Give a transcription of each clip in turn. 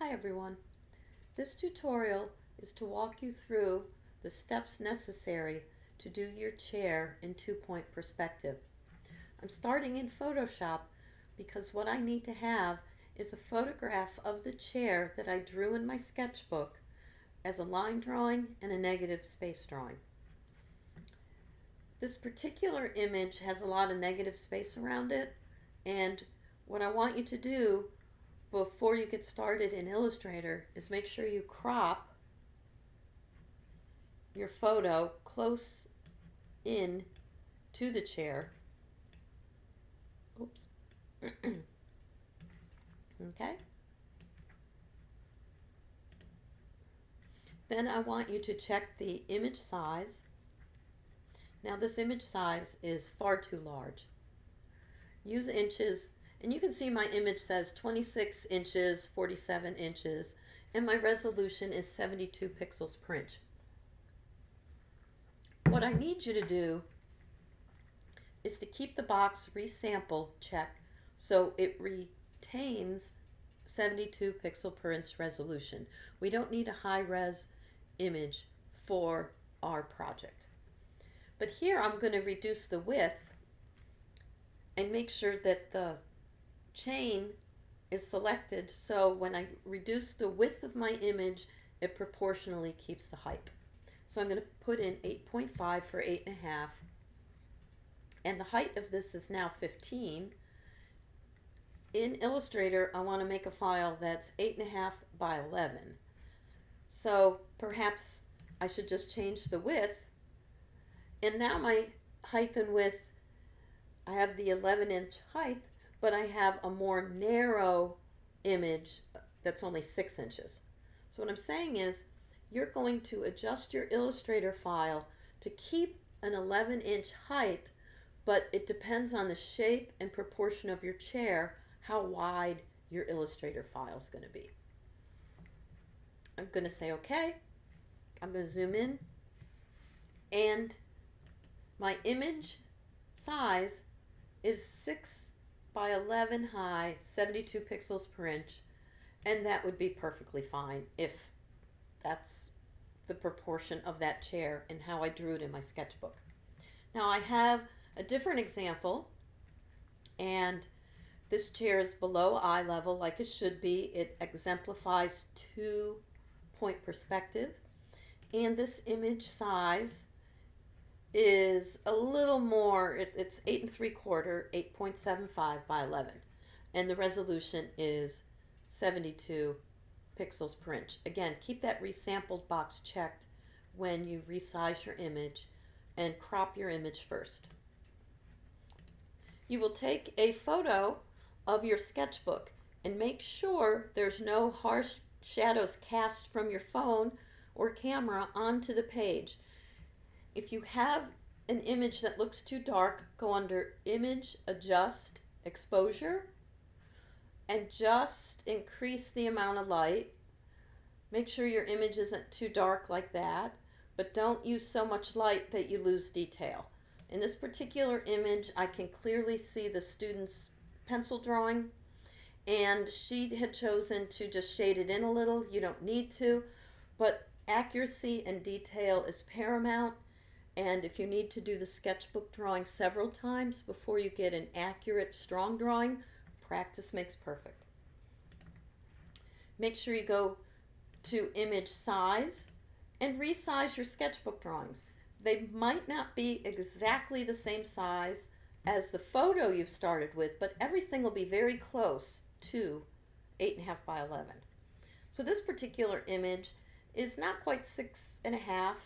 Hi everyone. This tutorial is to walk you through the steps necessary to do your chair in two-point perspective. I'm starting in Photoshop because what I need to have is a photograph of the chair that I drew in my sketchbook as a line drawing and a negative space drawing. This particular image has a lot of negative space around it, and what I want you to do before you get started in Illustrator is make sure you crop your photo close in to the chair. Oops. Okay. Then I want you to check the image size. Now this image size is far too large. Use inches, and you can see my image says 26 inches, 47 inches, and my resolution is 72 pixels per inch. What I need you to do is to keep the box resample check so it retains 72 pixel per inch resolution. We don't need a high res image for our project. But here I'm going to reduce the width and make sure that the chain is selected so when I reduce the width of my image, it proportionally keeps the height. So I'm going to put in 8.5 for 8.5, and the height of this is now 15. In Illustrator, I want to make a file that's 8.5 by 11. So perhaps I should just change the width, and now my height and width, I have the 11-inch height, but I have a more narrow image that's only 6 inches. So what I'm saying is you're going to adjust your Illustrator file to keep an 11-inch height, but it depends on the shape and proportion of your chair how wide your Illustrator file is going to be. I'm going to say okay. I'm going to zoom in, and my image size is 6 by 11 high, 72 pixels per inch, and that would be perfectly fine if that's the proportion of that chair and how I drew it in my sketchbook. Now I have a different example, and this chair is below eye level like it should be. It exemplifies two-point perspective, and this image size is a little more, it's 8 3/4, 8.75 by 11, and the resolution is 72 pixels per inch. Again, keep that resampled box checked when you resize your image, and crop your image first. You will take a photo of your sketchbook and make sure there's no harsh shadows cast from your phone or camera onto the page. If you have an image that looks too dark, go under Image, Adjust, Exposure, and just increase the amount of light. Make sure your image isn't too dark like that, but don't use so much light that you lose detail. In this particular image, I can clearly see the student's pencil drawing, and she had chosen to just shade it in a little. You don't need to, but accuracy and detail is paramount. And if you need to do the sketchbook drawing several times before you get an accurate, strong drawing, practice makes perfect. Make sure you go to image size and resize your sketchbook drawings. They might not be exactly the same size as the photo you've started with, but everything will be very close to 8.5 by 11. So this particular image is not quite 6.5.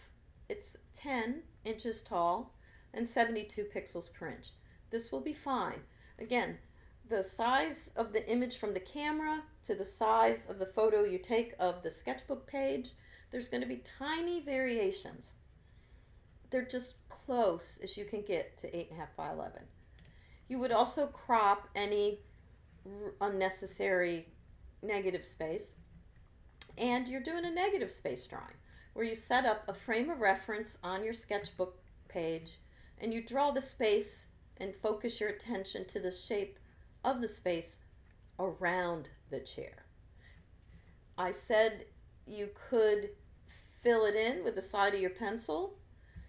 It's 10 inches tall and 72 pixels per inch. This will be fine. Again, the size of the image from the camera to the size of the photo you take of the sketchbook page, there's going to be tiny variations. They're just close as you can get to 8.5 by 11. You would also crop any unnecessary negative space, and you're doing a negative space drawing where you set up a frame of reference on your sketchbook page and you draw the space and focus your attention to the shape of the space around the chair. I said you could fill it in with the side of your pencil.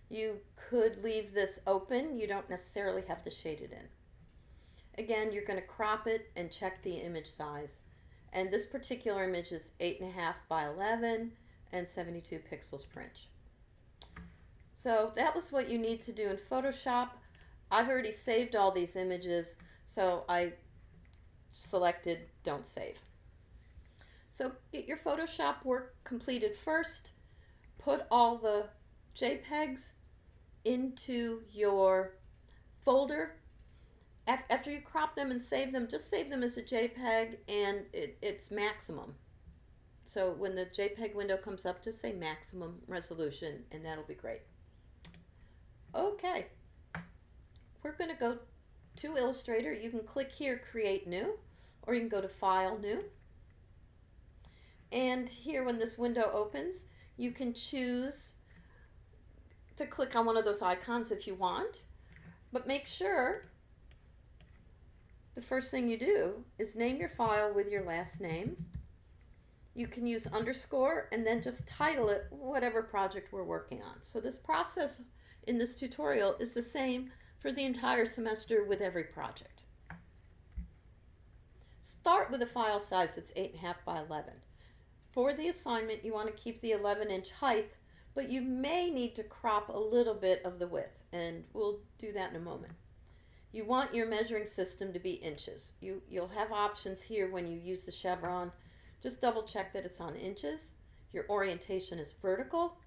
You could leave this open. You don't necessarily have to shade it in. Again, you're going to crop it and check the image size. And this particular image is 8.5 by 11 and 72 pixels per inch. So that was what you need to do in Photoshop. I've already saved all these images, so I selected Don't Save. So get your Photoshop work completed first. Put all the JPEGs into your folder. After you crop them and save them, just save them as a JPEG, and it's maximum. So when the JPEG window comes up, just say maximum resolution, and that'll be great. Okay, we're going to go to Illustrator. You can click here, Create New, or you can go to File, New. And here, when this window opens, you can choose to click on one of those icons if you want, but make sure the first thing you do is name your file with your last name. You can use underscore and then just title it whatever project we're working on. So this process in this tutorial is the same for the entire semester with every project. Start with a file size that's 8.5 by 11. For the assignment, you want to keep the 11-inch height, but you may need to crop a little bit of the width, and we'll do that in a moment. You want your measuring system to be inches. You'll have options here when you use the chevron. Just double check that it's on inches. Your orientation is vertical,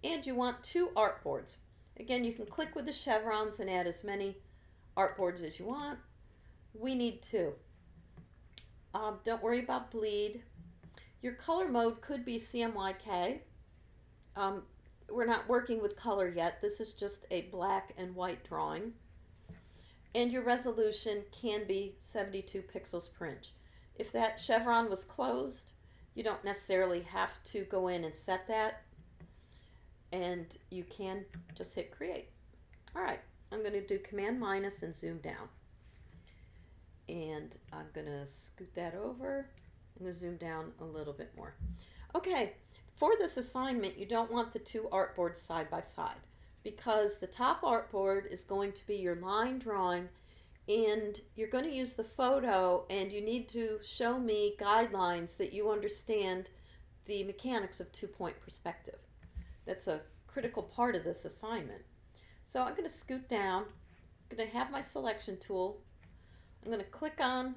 and you want 2 artboards. Again, you can click with the chevrons and add as many artboards as you want. We need 2. Don't worry about bleed. Your color mode could be CMYK. We're not working with color yet. This is just a black and white drawing. And your resolution can be 72 pixels per inch. If that chevron was closed, you don't necessarily have to go in and set that. And you can just hit create. All right, I'm going to do Command minus and zoom down. And I'm going to scoot that over. I'm going to zoom down a little bit more. Okay, for this assignment, you don't want the 2 artboards side by side because the top artboard is going to be your line drawing, and you're going to use the photo, and you need to show me guidelines that you understand the mechanics of 2-point perspective. That's a critical part of this assignment. So I'm going to scoot down. I'm going to have my selection tool. I'm going to click on,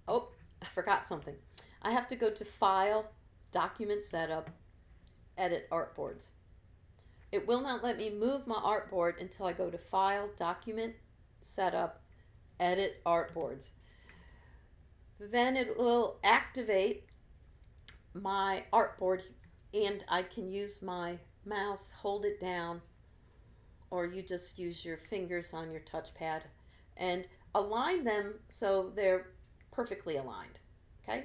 oh, I forgot something. I have to go to File, Document Setup, Edit Artboards. It will not let me move my artboard until I go to File, Document, Setup, Edit Artboards. Then it will activate my artboard, and I can use my mouse, hold it down, or you just use your fingers on your touchpad and align them so they're perfectly aligned. Okay?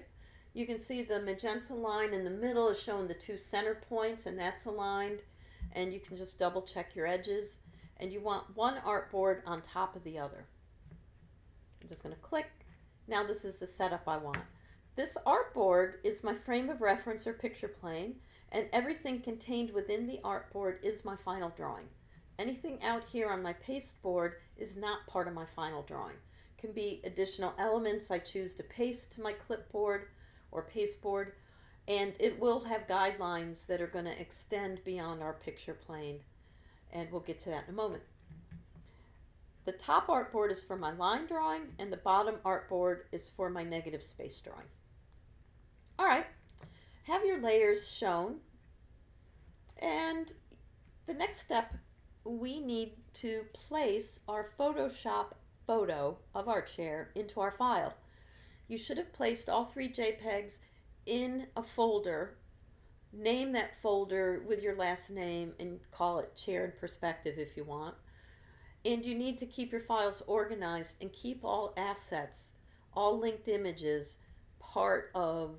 You can see the magenta line in the middle is showing the 2 center points, and that's aligned. And you can just double check your edges. And you want one artboard on top of the other. I'm just going to click. Now this is the setup I want. This artboard is my frame of reference or picture plane, and everything contained within the artboard is my final drawing. Anything out here on my paste board is not part of my final drawing. It can be additional elements I choose to paste to my clipboard or pasteboard, and it will have guidelines that are going to extend beyond our picture plane, and we'll get to that in a moment. The top artboard is for my line drawing, and the bottom artboard is for my negative space drawing. All right, have your layers shown, and the next step, we need to place our Photoshop photo of our chair into our file. You should have placed all 3 JPEGs in a folder. Name that folder with your last name and call it Chair in Perspective if you want. And you need to keep your files organized and keep all assets, all linked images, part of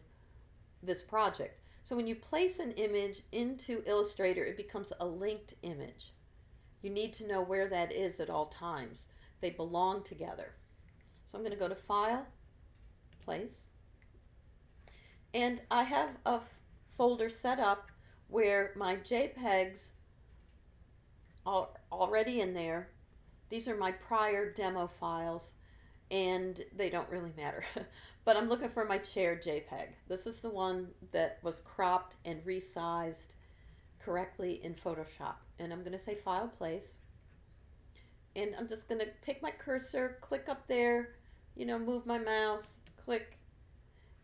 this project. So when you place an image into Illustrator, it becomes a linked image. You need to know where that is at all times. They belong together. So I'm going to go to File, Place, And I have a folder set up where my JPEGs are already in there. These are my prior demo files, and they don't really matter. But I'm looking for my chair JPEG. This is the one that was cropped and resized correctly in Photoshop. And I'm going to say File Place. And I'm just going to take my cursor, click up there, move my mouse, click.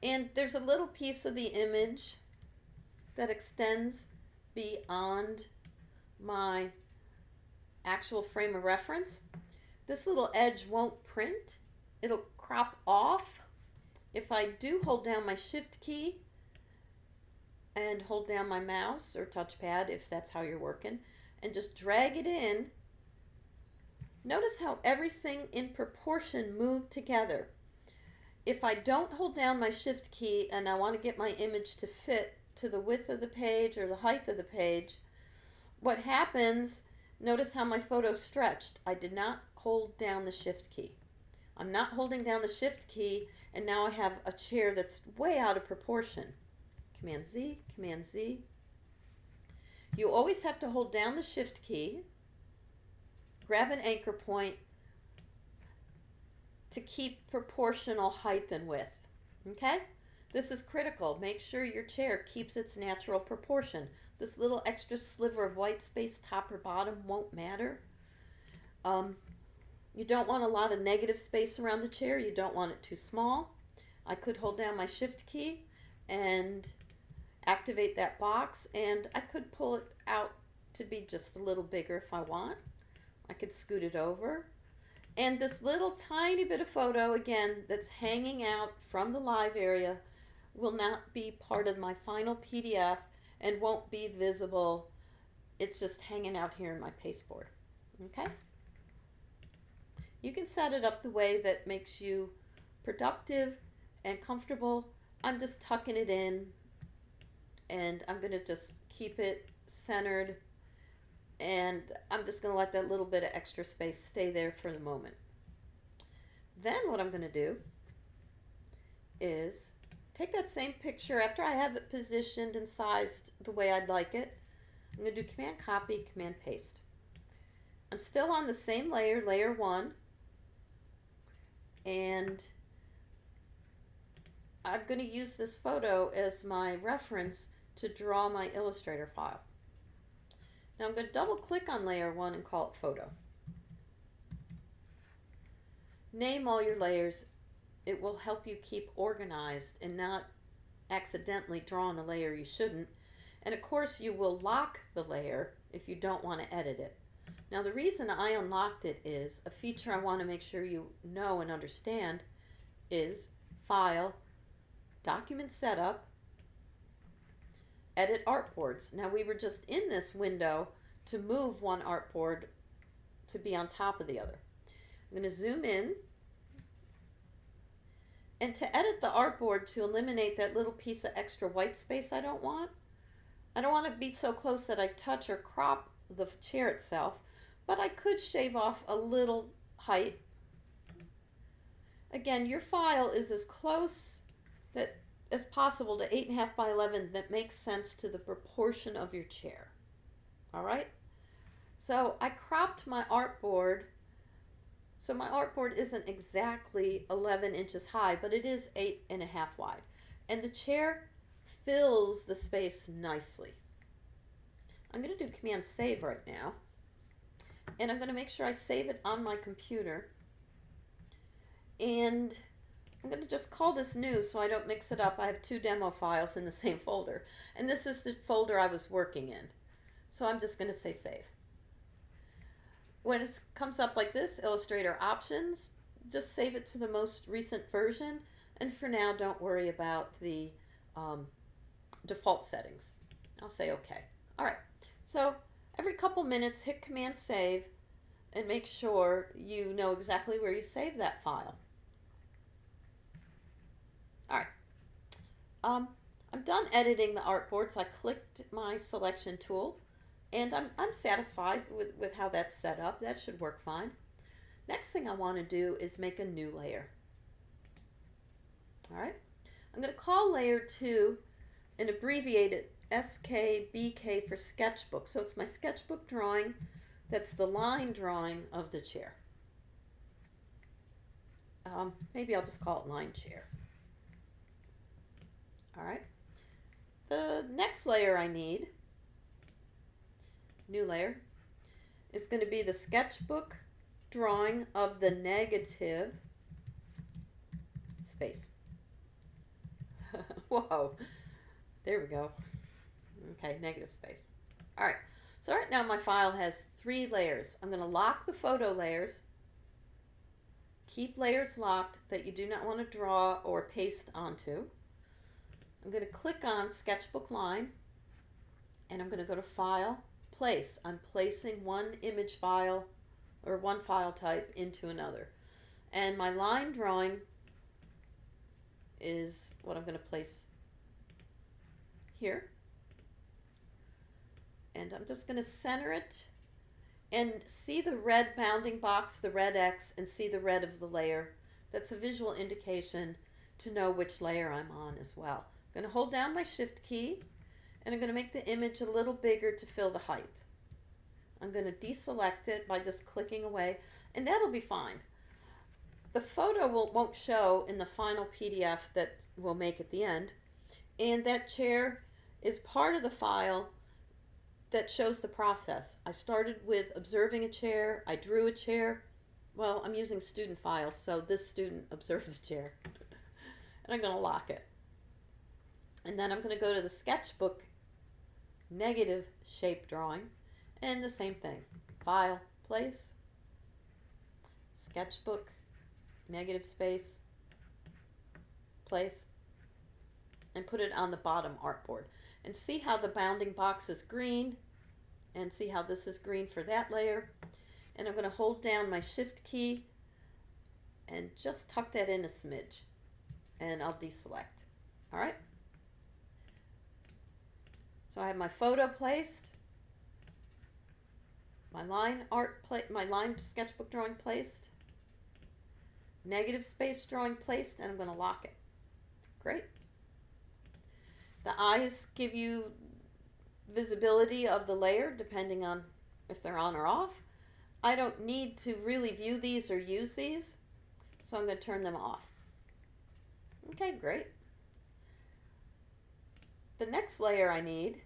And there's a little piece of the image that extends beyond my actual frame of reference. This little edge won't print. It'll crop off. If I do hold down my Shift key and hold down my mouse or touchpad, if that's how you're working, and just drag it in, notice how everything in proportion moved together. If I don't hold down my Shift key and I want to get my image to fit to the width of the page or the height of the page, what happens, notice how my photo stretched. I did not hold down the Shift key. I'm not holding down the Shift key, and now I have a chair that's way out of proportion. Command Z, Command Z. You always have to hold down the Shift key, grab an anchor point to keep proportional height and width. Okay? This is critical. Make sure your chair keeps its natural proportion. This little extra sliver of white space, top or bottom, won't matter. You don't want a lot of negative space around the chair. You don't want it too small. I could hold down my Shift key and activate that box, and I could pull it out to be just a little bigger if I want. I could scoot it over. And this little tiny bit of photo, again, that's hanging out from the live area will not be part of my final PDF and won't be visible. It's just hanging out here in my pasteboard. Okay? You can set it up the way that makes you productive and comfortable. I'm just tucking it in, and I'm going to just keep it centered, and I'm just going to let that little bit of extra space stay there for the moment. Then what I'm going to do is take that same picture after I have it positioned and sized the way I'd like it. I'm going to do Command Copy, Command Paste. I'm still on the same layer, layer 1, and I'm going to use this photo as my reference to draw my Illustrator file. Now I'm going to double click on layer 1 and call it Photo. Name all your layers. It will help you keep organized and not accidentally draw on a layer you shouldn't. And of course you will lock the layer if you don't want to edit it. Now the reason I unlocked it is a feature I want to make sure you know and understand is File, Document Setup, Edit Artboards. Now we were just in this window to move one artboard to be on top of the other. I'm going to zoom in, and to edit the artboard, to eliminate that little piece of extra white space I don't want to be so close that I touch or crop the chair itself, but I could shave off a little height. Again, your file is as close as possible to 8.5 by 11 that makes sense to the proportion of your chair. All right? So I cropped my artboard. So my artboard isn't exactly 11 inches high, but it is 8.5 wide. And the chair fills the space nicely. I'm going to do Command Save right now. And I'm going to make sure I save it on my computer. And I'm going to just call this new so I don't mix it up. I have 2 demo files in the same folder. And this is the folder I was working in. So I'm just going to say Save. When it comes up like this, Illustrator Options, just save it to the most recent version. And for now, don't worry about the default settings. I'll say OK. All right. So every couple minutes, hit Command Save and make sure you know exactly where you save that file. All right. I'm done editing the artboards. I clicked my selection tool, and I'm satisfied with how that's set up. That should work fine. Next thing I want to do is make a new layer. All right. I'm going to call layer 2 and abbreviate it SKBK for sketchbook. So it's my sketchbook drawing. That's the line drawing of the chair. Maybe I'll just call it line chair. All right. The next layer I need, new layer, is going to be the sketchbook drawing of the negative space. Whoa. There we go. Okay, negative space. All right. So right now my file has 3 layers. I'm going to lock the photo layers. Keep layers locked that you do not want to draw or paste onto. I'm going to click on sketchbook line and I'm going to go to file, place. I'm placing one image file or one file type into another. And my line drawing is what I'm going to place here. And I'm just going to center it and see the red bounding box, the red X, and see the red of the layer. That's a visual indication to know which layer I'm on as well. I'm going to hold down my shift key and I'm going to make the image a little bigger to fill the height. I'm going to deselect it by just clicking away, and that'll be fine. The photo won't show in the final PDF that we'll make at the end, and that chair is part of the file that shows the process. I started with observing a chair, I drew a chair. Well, I'm using student files, so this student observed the chair. And I'm going to lock it. And then I'm going to go to the sketchbook negative shape drawing, and the same thing. File, place, sketchbook, negative space, place, and put it on the bottom artboard. And see how the bounding box is green, and see how this is green for that layer. And I'm going to hold down my shift key and just tuck that in a smidge, and I'll deselect. All right. So I have my photo placed, my line sketchbook drawing placed, negative space drawing placed, and I'm going to lock it. Great. The eyes give you visibility of the layer depending on if they're on or off. I don't need to really view these or use these, so I'm going to turn them off. Okay, great. The next layer I need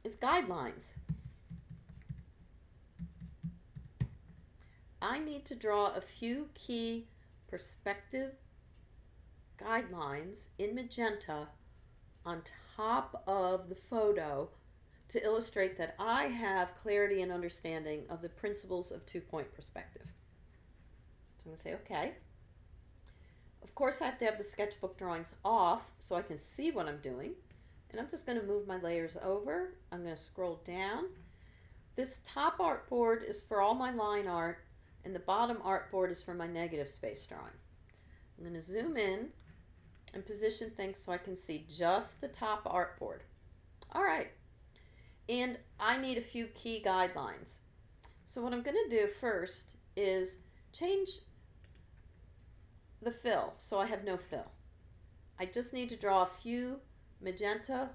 is guidelines. I need to draw a few key perspective guidelines in magenta on top of the photo to illustrate that I have clarity and understanding of the principles of two-point perspective. So I'm going to say okay. Of course I have to have the sketchbook drawings off so I can see what I'm doing. And I'm just going to move my layers over. I'm going to scroll down. This top artboard is for all my line art, and the bottom artboard is for my negative space drawing. I'm going to zoom in and position things so I can see just the top artboard. All right. And I need a few key guidelines. So what I'm going to do first is change the fill so I have no fill. I just need to draw a few magenta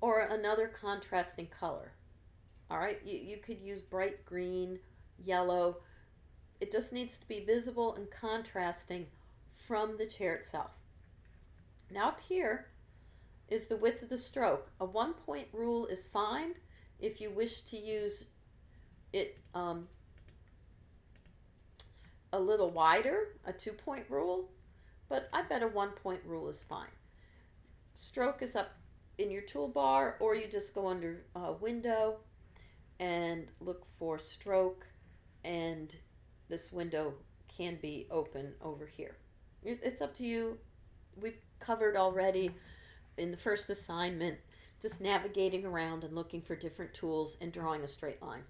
or another contrasting color. All right, you could use bright green, yellow. It just needs to be visible and contrasting from the chair itself. Now up here is the width of the stroke. A 1-point rule is fine if you wish to use it a little wider, a 2-point rule, but I bet a 1-point rule is fine. Stroke is up in your toolbar, or you just go under window and look for stroke, and this window can be open over here. It's up to you. We've covered already in the first assignment just navigating around and looking for different tools and drawing a straight line.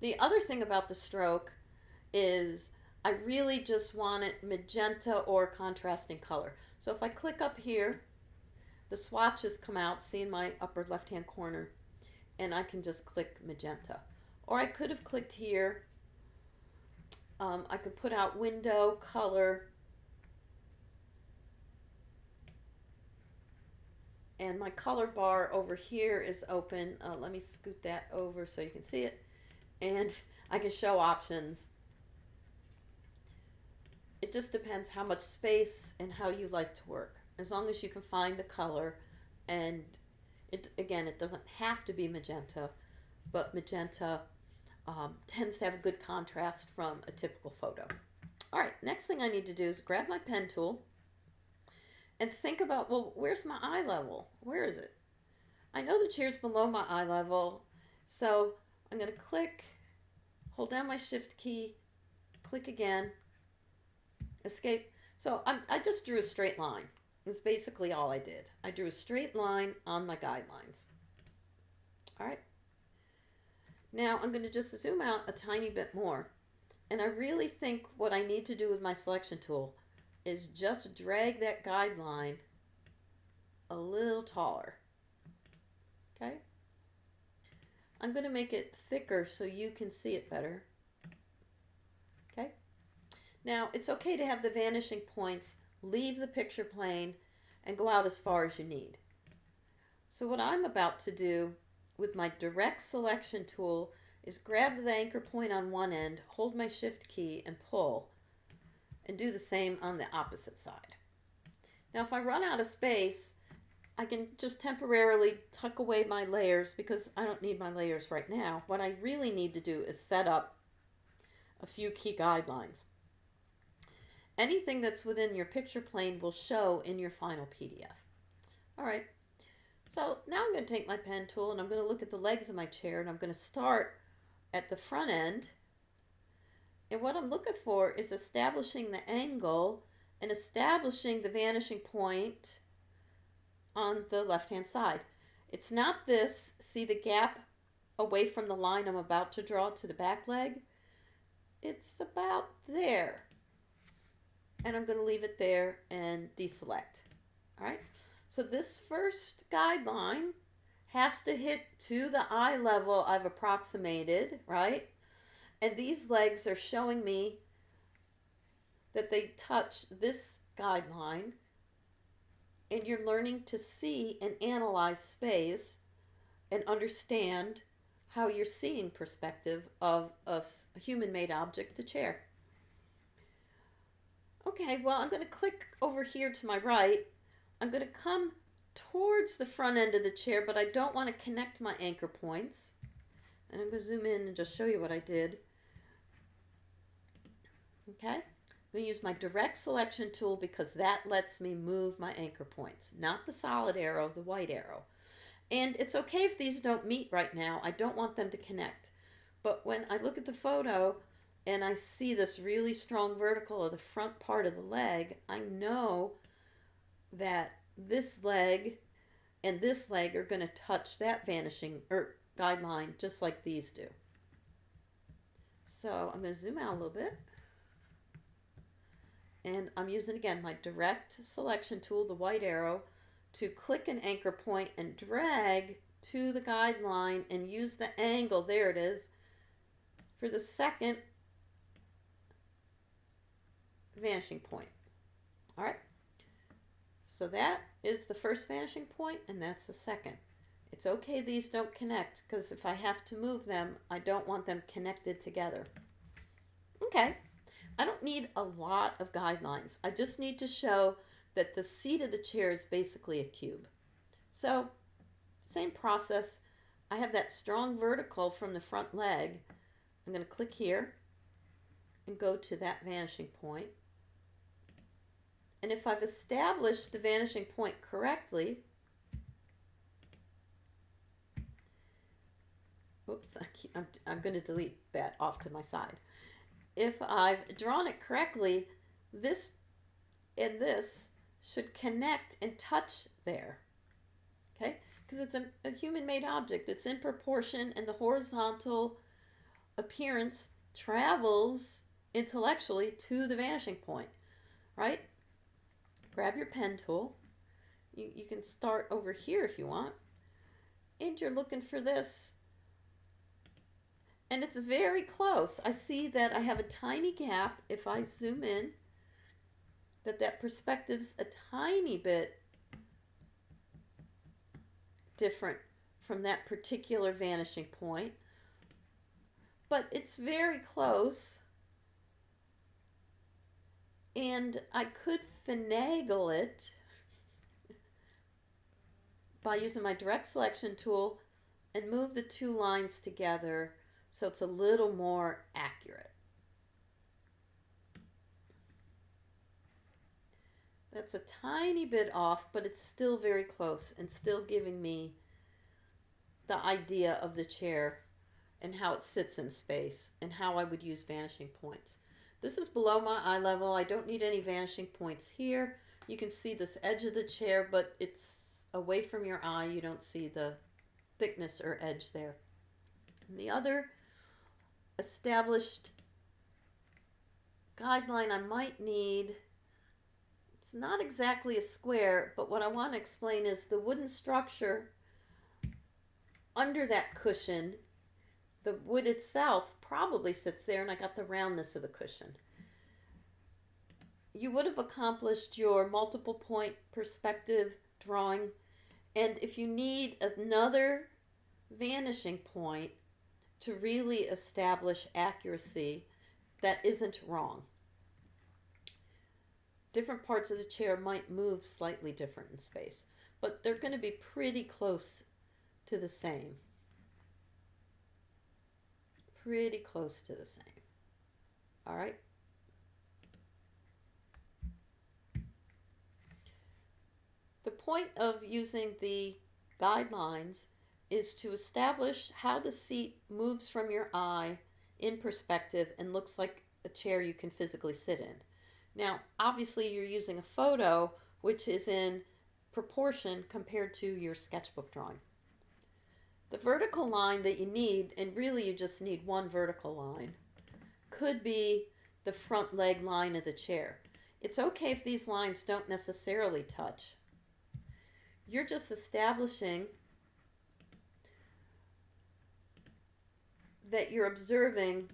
The other thing about the stroke is I really just want it magenta or contrasting color. So if I click up here, the swatches come out, see in my upper left-hand corner, and I can just click magenta. Or I could have clicked here I could put out window, color, and my color bar over here is open. Let me scoot that over so you can see it. And I can show options. It just depends how much space and how you like to work. As long as you can find the color, and it doesn't have to be magenta, but magenta tends to have a good contrast from a typical photo. All right, next thing I need to do is grab my pen tool and think about, well, where's my eye level? Where is it? I know the chair's below my eye level, so I'm going to click, hold down my shift key, click again, escape. So I just drew a straight line. That's basically all I did. I drew a straight line on my guidelines. All right. Now I'm going to just zoom out a tiny bit more. And I really think what I need to do with my selection tool is just drag that guideline a little taller. Okay? I'm going to make it thicker so you can see it better. Okay? Now, it's okay to have the vanishing points leave the picture plane and go out as far as you need. So what I'm about to do with my direct selection tool is grab the anchor point on one end, hold my shift key and pull, and do the same on the opposite side. Now if I run out of space, I can just temporarily tuck away my layers because I don't need my layers right now. What I really need to do is set up a few key guidelines. Anything that's within your picture plane will show in your final PDF. All right, so now I'm going to take my pen tool and I'm going to look at the legs of my chair, and I'm going to start at the front end. And what I'm looking for is establishing the angle and establishing the vanishing point on the left-hand side. It's not this, see the gap away from the line I'm about to draw to the back leg? It's about there. And I'm going to leave it there and deselect. All right. So this first guideline has to hit to the eye level I've approximated, right? And these legs are showing me that they touch this guideline, and you're learning to see and analyze space and understand how you're seeing perspective of a human-made object, the chair. Okay, well, I'm going to click over here to my right. I'm going to come towards the front end of the chair, but I don't want to connect my anchor points. And I'm going to zoom in and just show you what I did. Okay, I'm going to use my direct selection tool because that lets me move my anchor points, not the solid arrow, the white arrow. And it's okay if these don't meet right now. I don't want them to connect. But when I look at the photo and I see this really strong vertical of the front part of the leg, I know that this leg and this leg are going to touch that vanishing or guideline just like these do. So I'm going to zoom out a little bit. And I'm using, again, my direct selection tool, the white arrow, to click an anchor point and drag to the guideline and use the angle, there it is, for the second vanishing point. All right. So that is the first vanishing point, and that's the second. It's okay these don't connect, because if I have to move them, I don't want them connected together. Okay. I don't need a lot of guidelines. I just need to show that the seat of the chair is basically a cube. So, same process. I have that strong vertical from the front leg. I'm going to click here and go to that vanishing point. And if I've established the vanishing point correctly, oops, I'm going to delete that off to my side. If I've drawn it correctly, this and this should connect and touch there, okay? Because it's a human-made object. It's in proportion, and the horizontal appearance travels intellectually to the vanishing point, right? Grab your pen tool. You can start over here if you want, and you're looking for this. And it's very close. I see that I have a tiny gap. If I zoom in, that perspective's a tiny bit different from that particular vanishing point. But it's very close. And I could finagle it by using my direct selection tool and move the two lines together so it's a little more accurate. That's a tiny bit off, but it's still very close and still giving me the idea of the chair and how it sits in space and how I would use vanishing points. This is below my eye level. I don't need any vanishing points here. You can see this edge of the chair, but it's away from your eye. You don't see the thickness or edge there. And the other established guideline I might need, it's not exactly a square, but what I want to explain is the wooden structure under that cushion. The wood itself probably sits there, and I got the roundness of the cushion. You would have accomplished your multiple point perspective drawing, and if you need another vanishing point to really establish accuracy that isn't wrong, different parts of the chair might move slightly different in space, but they're going to be pretty close to the same. Pretty close to the same. All right. The point of using the guidelines is to establish how the seat moves from your eye in perspective and looks like a chair you can physically sit in. Now, obviously you're using a photo which is in proportion compared to your sketchbook drawing. The vertical line that you need, and really you just need one vertical line, could be the front leg line of the chair. It's okay if these lines don't necessarily touch. You're just establishing that you're observing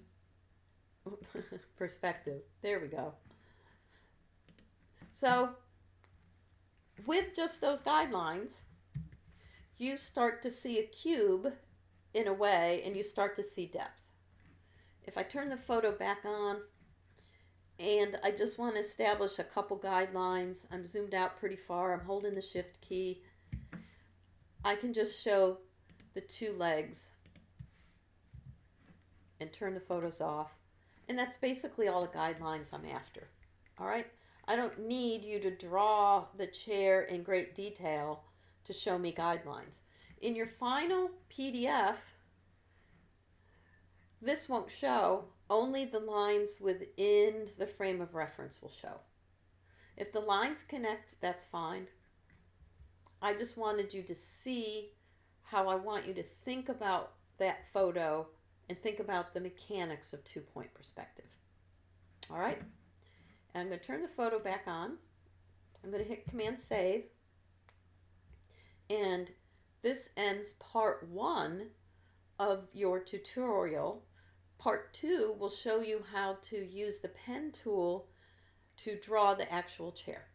perspective. There we go. So, with just those guidelines, you start to see a cube in a way, and you start to see depth. If I turn the photo back on, and I just want to establish a couple guidelines, I'm zoomed out pretty far, I'm holding the shift key, I can just show the two legs and turn the photos off. And that's basically all the guidelines I'm after. All right? I don't need you to draw the chair in great detail to show me guidelines. In your final PDF, this won't show, only the lines within the frame of reference will show. If the lines connect, that's fine. I just wanted you to see how I want you to think about that photo and think about the mechanics of two-point perspective. All right? And I'm going to turn the photo back on. I'm going to hit Command Save. And this ends part 1 of your tutorial. Part 2 will show you how to use the pen tool to draw the actual chair.